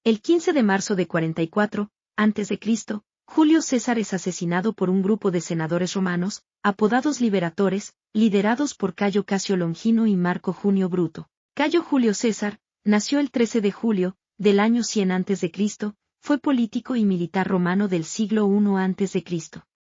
El 15 de marzo de 44, a.C., Julio César es asesinado por un grupo de senadores romanos, apodados liberatores, liderados por Cayo Casio Longino y Marco Junio Bruto. Cayo Julio César, nació el 13 de julio, del año 100 a.C., fue político y militar romano del siglo I a.C.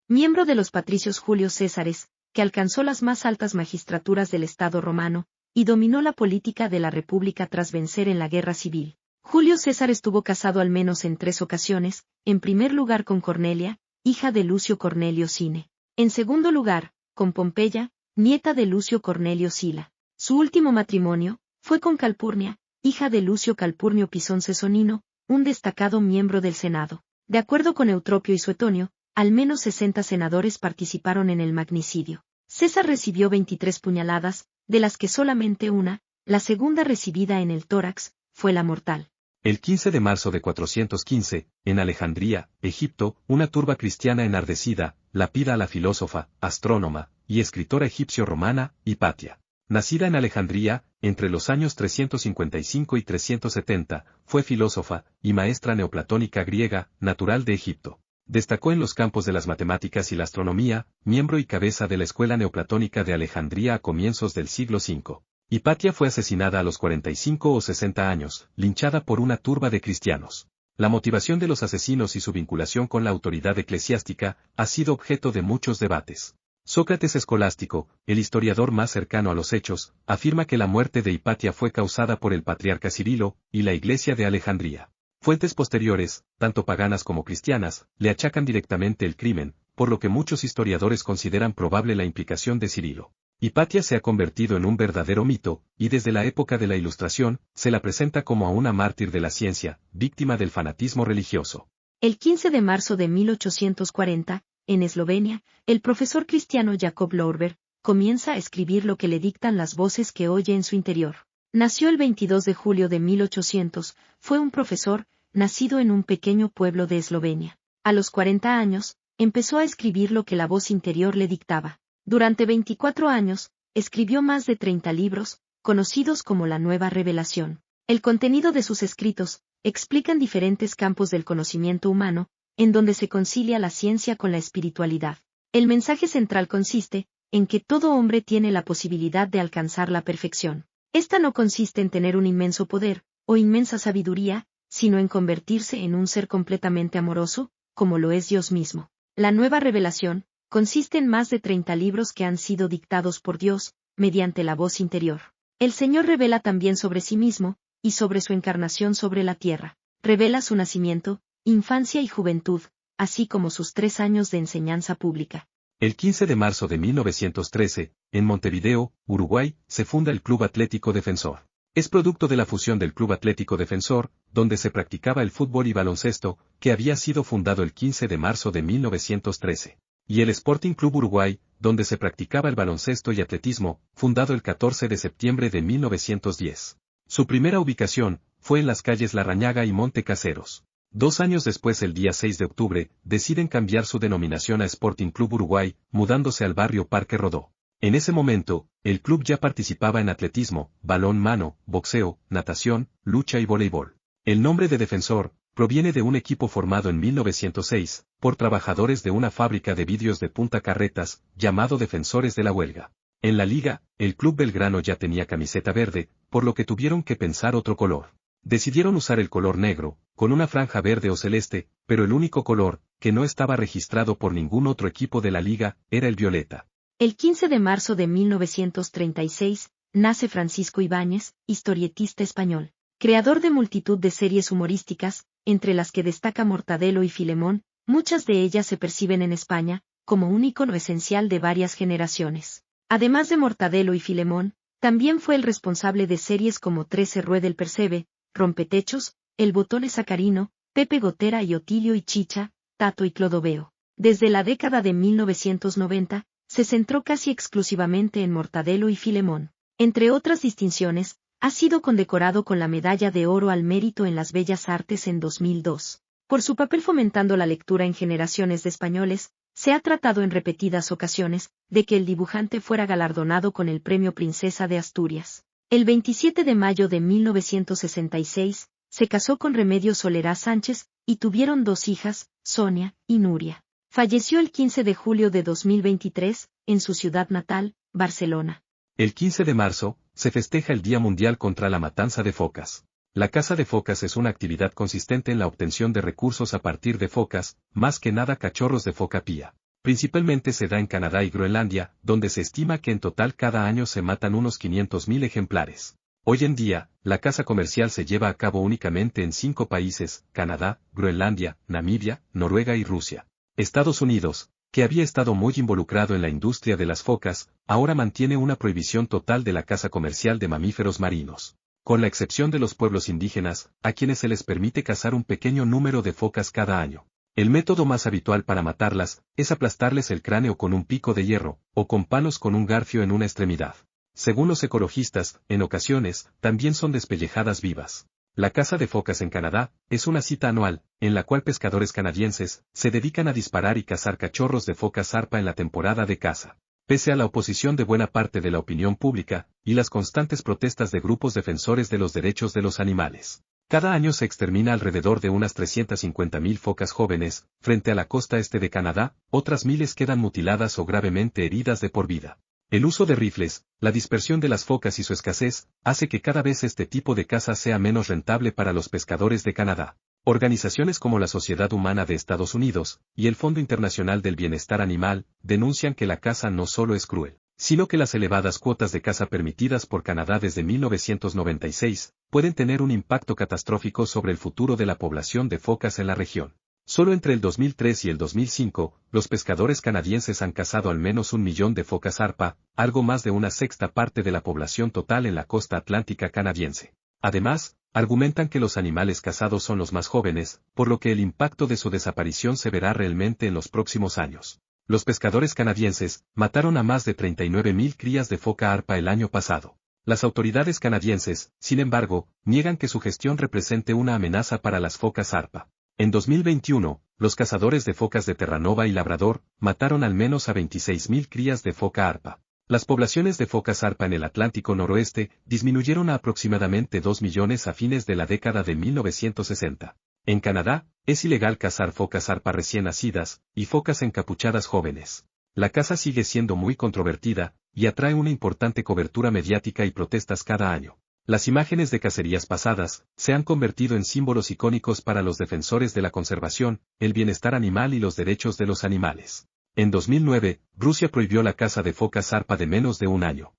Miembro de los patricios Julio Césares, que alcanzó las más altas magistraturas del Estado romano, y dominó la política de la República tras vencer en la Guerra Civil. Julio César estuvo casado al menos en 3 ocasiones, en primer lugar con Cornelia, hija de Lucio Cornelio Cine. En segundo lugar, con Pompeya, nieta de Lucio Cornelio Sila. Su último matrimonio fue con Calpurnia, hija de Lucio Calpurnio Pisón Cesonino, un destacado miembro del Senado. De acuerdo con Eutropio y Suetonio, al menos 60 senadores participaron en el magnicidio. César recibió 23 puñaladas, de las que solamente una, la segunda recibida en el tórax, fue la mortal. El 15 de marzo de 415, en Alejandría, Egipto, una turba cristiana enardecida, lapida a la filósofa, astrónoma, y escritora egipcio-romana, Hipatia. Nacida en Alejandría, entre los años 355 y 370, fue filósofa y maestra neoplatónica griega, natural de Egipto. Destacó en los campos de las matemáticas y la astronomía, miembro y cabeza de la Escuela Neoplatónica de Alejandría a comienzos del siglo V. Hipatia fue asesinada a los 45 o 60 años, linchada por una turba de cristianos. La motivación de los asesinos y su vinculación con la autoridad eclesiástica ha sido objeto de muchos debates. Sócrates Escolástico, el historiador más cercano a los hechos, afirma que la muerte de Hipatia fue causada por el patriarca Cirilo y la Iglesia de Alejandría. Fuentes posteriores, tanto paganas como cristianas, le achacan directamente el crimen, por lo que muchos historiadores consideran probable la implicación de Cirilo. Hipatia se ha convertido en un verdadero mito, y desde la época de la Ilustración, se la presenta como a una mártir de la ciencia, víctima del fanatismo religioso. El 15 de marzo de 1840, en Eslovenia, el profesor cristiano Jakob Lorber comienza a escribir lo que le dictan las voces que oye en su interior. Nació el 22 de julio de 1800, fue un profesor, nacido en un pequeño pueblo de Eslovenia. A los 40 años, empezó a escribir lo que la voz interior le dictaba. Durante 24 años, escribió más de 30 libros, conocidos como la Nueva Revelación. El contenido de sus escritos explican diferentes campos del conocimiento humano, en donde se concilia la ciencia con la espiritualidad. El mensaje central consiste en que todo hombre tiene la posibilidad de alcanzar la perfección. Esta no consiste en tener un inmenso poder, o inmensa sabiduría, sino en convertirse en un ser completamente amoroso, como lo es Dios mismo. La Nueva Revelación consiste en más de 30 libros que han sido dictados por Dios, mediante la voz interior. El Señor revela también sobre sí mismo, y sobre su encarnación sobre la tierra. Revela su nacimiento, infancia y juventud, así como sus 3 años de enseñanza pública. El 15 de marzo de 1913, en Montevideo, Uruguay, se funda el Club Atlético Defensor. Es producto de la fusión del Club Atlético Defensor, donde se practicaba el fútbol y baloncesto, que había sido fundado el 15 de marzo de 1913. Y el Sporting Club Uruguay, donde se practicaba el baloncesto y atletismo, fundado el 14 de septiembre de 1910. Su primera ubicación fue en las calles Larrañaga y Monte Caseros. 2 años después, el día 6 de octubre, deciden cambiar su denominación a Sporting Club Uruguay, mudándose al barrio Parque Rodó. En ese momento, el club ya participaba en atletismo, balón mano, boxeo, natación, lucha y voleibol. El nombre de Defensor proviene de un equipo formado en 1906, por trabajadores de una fábrica de vidrios de Punta Carretas, llamado Defensores de la Huelga. En la liga, el Club Belgrano ya tenía camiseta verde, por lo que tuvieron que pensar otro color. Decidieron usar el color negro, con una franja verde o celeste, pero el único color, que no estaba registrado por ningún otro equipo de la liga, era el violeta. El 15 de marzo de 1936, nace Francisco Ibáñez, historietista español, creador de multitud de series humorísticas, entre las que destaca Mortadelo y Filemón. Muchas de ellas se perciben en España como un ícono esencial de varias generaciones. Además de Mortadelo y Filemón, también fue el responsable de series como 13 Rueda el Percebe, Rompetechos, El Botón Sacarino, Pepe Gotera y Otilio y Chicha, Tato y Clodoveo. Desde la década de 1990, se centró casi exclusivamente en Mortadelo y Filemón. Entre otras distinciones, ha sido condecorado con la Medalla de Oro al Mérito en las Bellas Artes en 2002. Por su papel fomentando la lectura en generaciones de españoles, se ha tratado en repetidas ocasiones de que el dibujante fuera galardonado con el Premio Princesa de Asturias. El 27 de mayo de 1966, Se casó con Remedios Solerá Sánchez, y tuvieron 2 hijas, Sonia y Nuria. Falleció el 15 de julio de 2023, en su ciudad natal, Barcelona. El 15 de marzo, se festeja el Día Mundial contra la Matanza de Focas. La caza de focas es una actividad consistente en la obtención de recursos a partir de focas, más que nada cachorros de foca pía. Principalmente se da en Canadá y Groenlandia, donde se estima que en total cada año se matan unos 500.000 ejemplares. Hoy en día, la caza comercial se lleva a cabo únicamente en 5 países: Canadá, Groenlandia, Namibia, Noruega y Rusia. Estados Unidos, que había estado muy involucrado en la industria de las focas, ahora mantiene una prohibición total de la caza comercial de mamíferos marinos. Con la excepción de los pueblos indígenas, a quienes se les permite cazar un pequeño número de focas cada año. El método más habitual para matarlas es aplastarles el cráneo con un pico de hierro, o con palos con un garfio en una extremidad. Según los ecologistas, en ocasiones, también son despellejadas vivas. La caza de focas en Canadá es una cita anual, en la cual pescadores canadienses se dedican a disparar y cazar cachorros de foca zarpa en la temporada de caza. Pese a la oposición de buena parte de la opinión pública, y las constantes protestas de grupos defensores de los derechos de los animales, cada año se extermina alrededor de unas 350.000 focas jóvenes. Frente a la costa este de Canadá, otras miles quedan mutiladas o gravemente heridas de por vida. El uso de rifles, la dispersión de las focas y su escasez, hace que cada vez este tipo de caza sea menos rentable para los pescadores de Canadá. Organizaciones como la Sociedad Humana de Estados Unidos y el Fondo Internacional del Bienestar Animal denuncian que la caza no solo es cruel, sino que las elevadas cuotas de caza permitidas por Canadá desde 1996 pueden tener un impacto catastrófico sobre el futuro de la población de focas en la región. Solo entre el 2003 y el 2005, los pescadores canadienses han cazado al menos 1 millón de focas zarpa, algo más de una sexta parte de la población total en la costa atlántica canadiense. Además, argumentan que los animales cazados son los más jóvenes, por lo que el impacto de su desaparición se verá realmente en los próximos años. Los pescadores canadienses mataron a más de 39.000 crías de foca arpa el año pasado. Las autoridades canadienses, sin embargo, niegan que su gestión represente una amenaza para las focas arpa. En 2021, los cazadores de focas de Terranova y Labrador mataron al menos a 26.000 crías de foca arpa. Las poblaciones de focas zarpa en el Atlántico noroeste disminuyeron a aproximadamente 2 millones a fines de la década de 1960. En Canadá, es ilegal cazar focas zarpa recién nacidas y focas encapuchadas jóvenes. La caza sigue siendo muy controvertida y atrae una importante cobertura mediática y protestas cada año. Las imágenes de cacerías pasadas se han convertido en símbolos icónicos para los defensores de la conservación, el bienestar animal y los derechos de los animales. En 2009, Rusia prohibió la caza de focas zarpa de menos de un año.